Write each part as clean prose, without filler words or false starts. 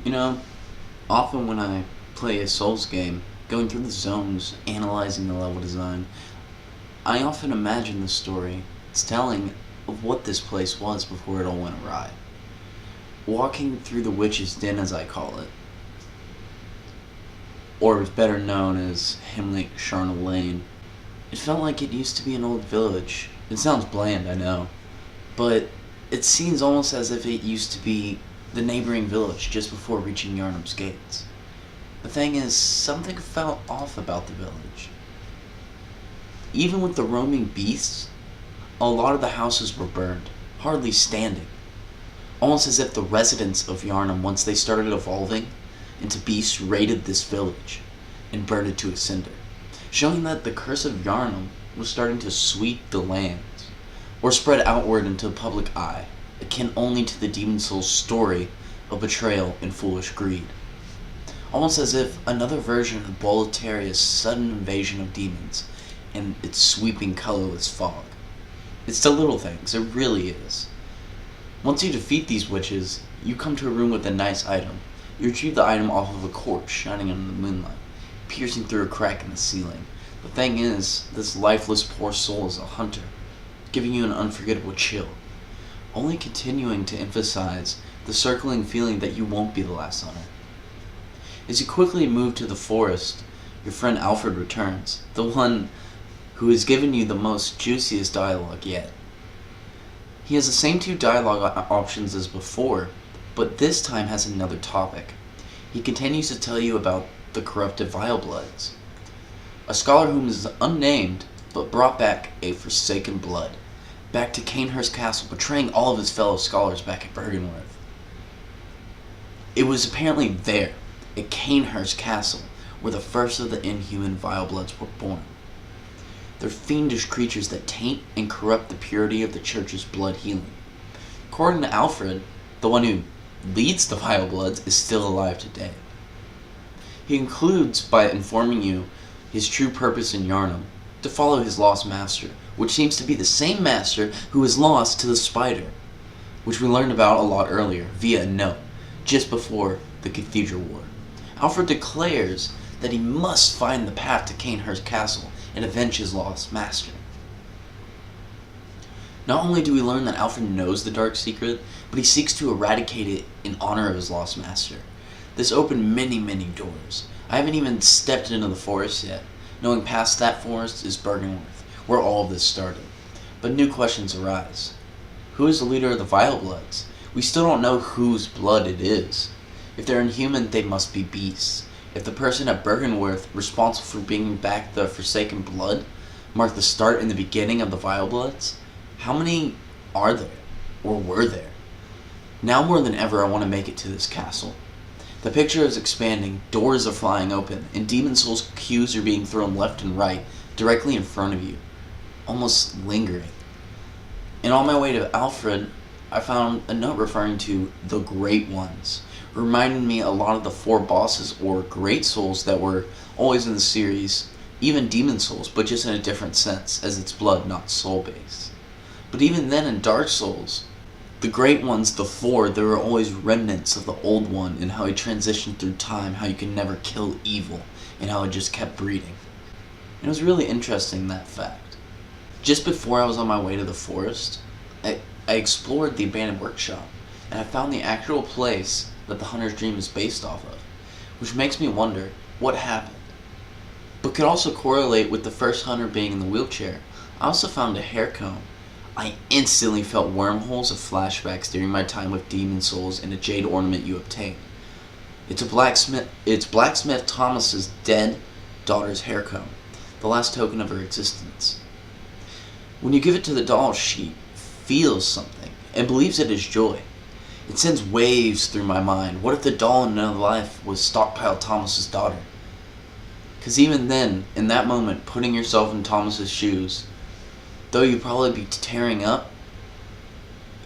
You know, often when I play a Souls game, going through the zones, analyzing the level design, I often imagine the story it's telling of what this place was before it all went awry. Walking through the Witch's Den, as I call it, or better known as Himlik Sharna Lane, it felt like it used to be an old village. It sounds bland, I know, but it seems almost as if it used to be the neighboring village just before reaching Yarnum's gates. The thing is, something felt off about the village. Even with the roaming beasts, a lot of the houses were burned, hardly standing. Almost as if the residents of Yarnum, once they started evolving into beasts, raided this village and burned it to a cinder, showing that the curse of Yarnum was starting to sweep the lands, or spread outward into the public eye, akin only to the Demon Soul's story of betrayal and foolish greed. Almost as if another version of Boletaria's sudden invasion of demons and its sweeping colorless fog. It's the little things, it really is. Once you defeat these witches, you come to a room with a nice item. You retrieve the item off of a corpse shining under the moonlight, piercing through a crack in the ceiling. The thing is, this lifeless poor soul is a hunter, giving you an unforgettable chill, only continuing to emphasize the circling feeling that you won't be the last hunter. As you quickly move to the forest, your friend Alfred returns, the one who has given you the most juiciest dialogue yet. He has the same two dialogue options as before, but this time has another topic. He continues to tell you about the corrupted Vilebloods, a scholar whom is unnamed, but brought back a forsaken blood, back to Canehurst Castle, betraying all of his fellow scholars back at Bergenworth. It was apparently there, at Canehurst Castle, where the first of the inhuman Vilebloods were born. They're fiendish creatures that taint and corrupt the purity of the Church's blood healing. According to Alfred, the one who leads the Vilebloods is still alive today. He concludes by informing you his true purpose in Yarnum, to follow his lost master, which seems to be the same master who was lost to the spider, which we learned about a lot earlier via a note, just before the Cathedral War. Alfred declares that he must find the path to Canehurst Castle and avenge his lost master. Not only do we learn that Alfred knows the dark secret, but he seeks to eradicate it in honor of his lost master. This opened many, many doors. I haven't even stepped into the forest yet, knowing past that forest is Bergenworth, where all of this started. But new questions arise. Who is the leader of the Vilebloods? We still don't know whose blood it is. If they're inhuman, they must be beasts. If the person at Bergenworth responsible for bringing back the Forsaken Blood marked the start and the beginning of the Vilebloods, how many are there, or were there? Now more than ever, I want to make it to this castle. The picture is expanding, doors are flying open, and Demon Soul's cues are being thrown left and right, directly in front of you, almost lingering. And on my way to Alfred, I found a note referring to the Great Ones, reminding me a lot of the four bosses or Great Souls that were always in the series, even Demon Souls, but just in a different sense, as it's blood, not soul-based. But even then in Dark Souls, the Great Ones, the four, there were always remnants of the old one and how he transitioned through time, how you can never kill evil, and how it just kept breeding. And it was really interesting, that fact. Just before I was on my way to the forest, I explored the abandoned workshop, and I found the actual place that the Hunter's Dream is based off of, which makes me wonder what happened. But could also correlate with the first hunter being in the wheelchair. I also found a hair comb. I instantly felt wormholes of flashbacks during my time with Demon Souls and a jade ornament you obtain. It's Blacksmith Thomas's dead daughter's hair comb, the last token of her existence. When you give it to the doll, she feels something and believes it is joy. It sends waves through my mind. What if the doll in another life was Stockpile Thomas's daughter? Because even then, in that moment, putting yourself in Thomas's shoes, though you'd probably be tearing up,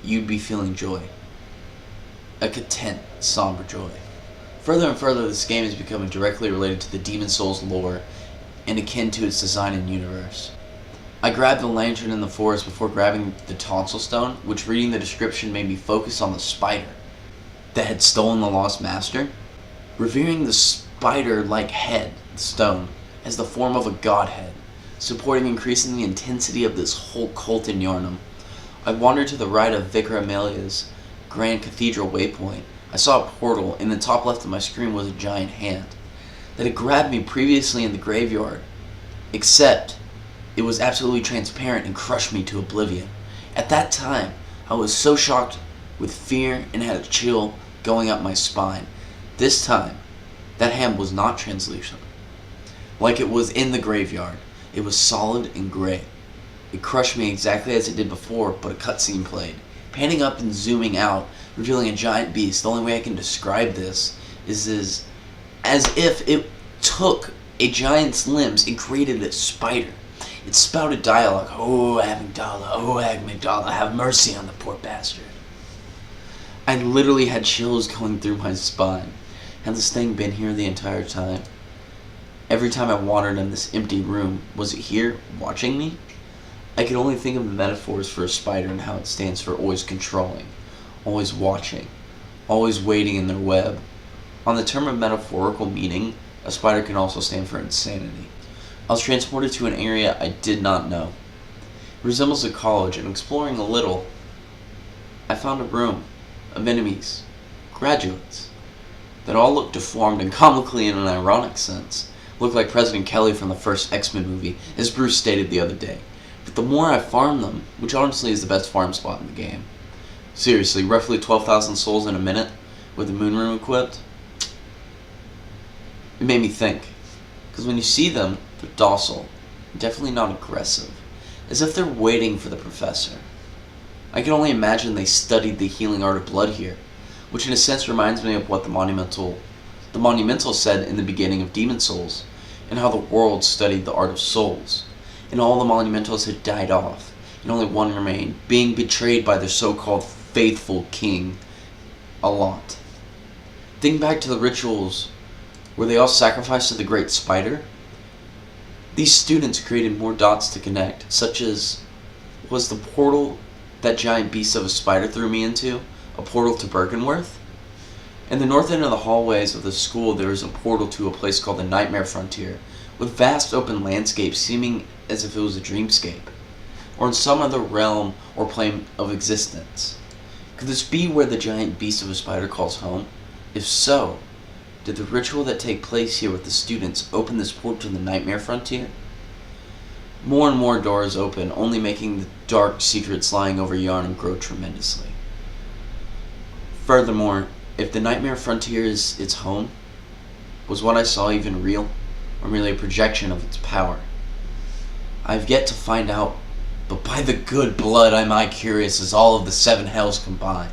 you'd be feeling joy. A content, somber joy. Further and further, this game is becoming directly related to the Demon Souls lore and akin to its design and universe. I grabbed the lantern in the forest before grabbing the tonsil stone, which reading the description made me focus on the spider. that had stolen the lost master, revering the spider-like head, stone, as the form of a godhead, supporting increasing the intensity of this whole cult in Yarnum. I wandered to the right of Vicar Amelia's Grand Cathedral waypoint. I saw a portal. In the top left of my screen was a giant hand that had grabbed me previously in the graveyard, except it was absolutely transparent and crushed me to oblivion. At that time, I was so shocked with fear and had a chill going up my spine. This time, that hand was not translucent, like it was in the graveyard. It was solid and gray. It crushed me exactly as it did before, but a cutscene played, panning up and zooming out, revealing a giant beast. The only way I can describe this is as if it took a giant's limbs and created a spider. It spouted dialogue. "Oh, Amygdala, oh, Amygdala, have mercy on the poor bastard." I literally had chills going through my spine. Had this thing been here the entire time? Every time I wandered in this empty room, was it here, watching me? I could only think of the metaphors for a spider and how it stands for always controlling, always watching, always waiting in their web. On the term of metaphorical meaning, a spider can also stand for insanity. I was transported to an area I did not know. It resembles a college, and exploring a little, I found a room of enemies, graduates, that all looked deformed and comically in an ironic sense. Looked like President Kelly from the first X-Men movie, as Bruce stated the other day. But the more I farmed them, which honestly is the best farm spot in the game. Seriously, roughly 12,000 souls in a minute, with the moon room equipped. It made me think. Because when you see them, they're docile, definitely not aggressive, as if they're waiting for the professor. I can only imagine they studied the healing art of blood here, which in a sense reminds me of what the Monumental said in the beginning of Demon Souls, and how the world studied the art of souls, and all the Monumentals had died off, and only one remained, being betrayed by their so-called faithful king, Alant. Think back to the rituals where they all sacrificed to the great spider. These students created more dots to connect, such as was the portal that giant beast of a spider threw me into, a portal to Bergenworth? In the north end of the hallways of the school there is a portal to a place called the Nightmare Frontier, with vast open landscapes seeming as if it was a dreamscape, or in some other realm or plane of existence. Could this be where the giant beast of a spider calls home? If so, did the ritual that take place here with the students open this portal to the Nightmare Frontier? More and more doors open, only making the dark secrets lying over Yarnum grow tremendously. Furthermore, if the Nightmare Frontier is its home, was what I saw even real, or merely a projection of its power? I have yet to find out, but by the good blood am I curious as all of the seven hells combined.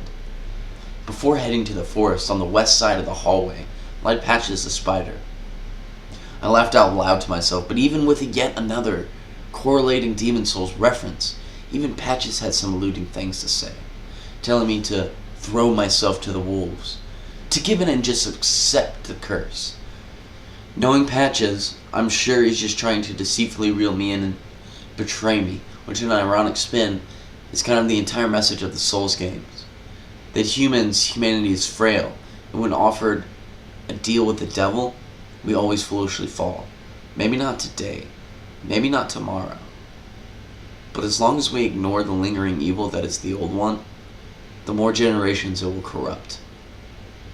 Before heading to the forest, on the west side of the hallway, lied Patches the spider. I laughed out loud to myself, but even with yet another correlating Demon Souls reference, even Patches had some alluding things to say, telling me to throw myself to the wolves, to give in and just accept the curse. Knowing Patches, I'm sure he's just trying to deceitfully reel me in and betray me, which in an ironic spin is kind of the entire message of the Souls games. That humanity is frail, and when offered a deal with the devil, we always foolishly fall. Maybe not today, maybe not tomorrow, but as long as we ignore the lingering evil that is the old one, the more generations it will corrupt,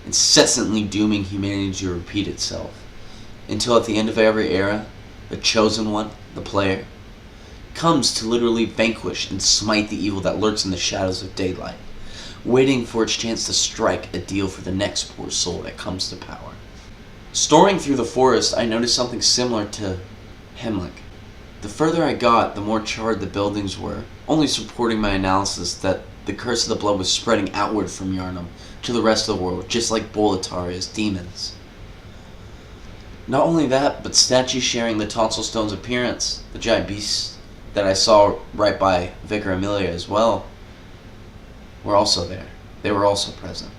incessantly dooming humanity to repeat itself, until at the end of every era, the chosen one, the player, comes to literally vanquish and smite the evil that lurks in the shadows of daylight, waiting for its chance to strike a deal for the next poor soul that comes to power. Storming through the forest, I noticed something similar to Hemlock. The further I got, the more charred the buildings were, only supporting my analysis that the curse of the blood was spreading outward from Yarnum to the rest of the world, just like Boletaria's demons. Not only that, but statues sharing the tonsil stone's appearance, the giant beasts that I saw right by Vicar Amelia as well, were also there. They were also present.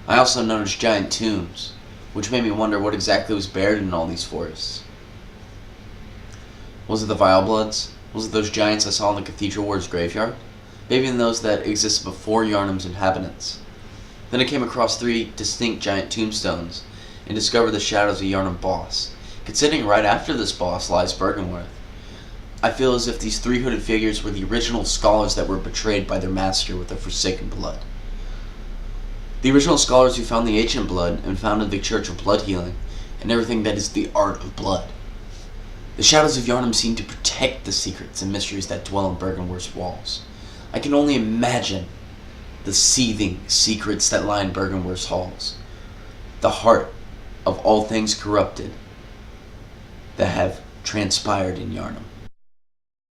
I also noticed giant tombs, which made me wonder what exactly was buried in all these forests. Was it the Vile Bloods? Was it those giants I saw in the Cathedral Ward's graveyard? Maybe in those that existed before Yarnum's inhabitants? Then I came across 3 distinct giant tombstones and discovered the shadows of Yharnam boss. Considering right after this boss lies Byrgenwerth, I feel as if these 3 hooded figures were the original scholars that were betrayed by their master with their forsaken blood. The original scholars who found the ancient blood and founded the Church of Blood Healing and everything that is the art of blood. The shadows of Yharnam seem to protect the secrets and mysteries that dwell in Byrgenwerth's walls. I can only imagine the seething secrets that line Byrgenwerth's halls, the heart of all things corrupted that have transpired in Yharnam.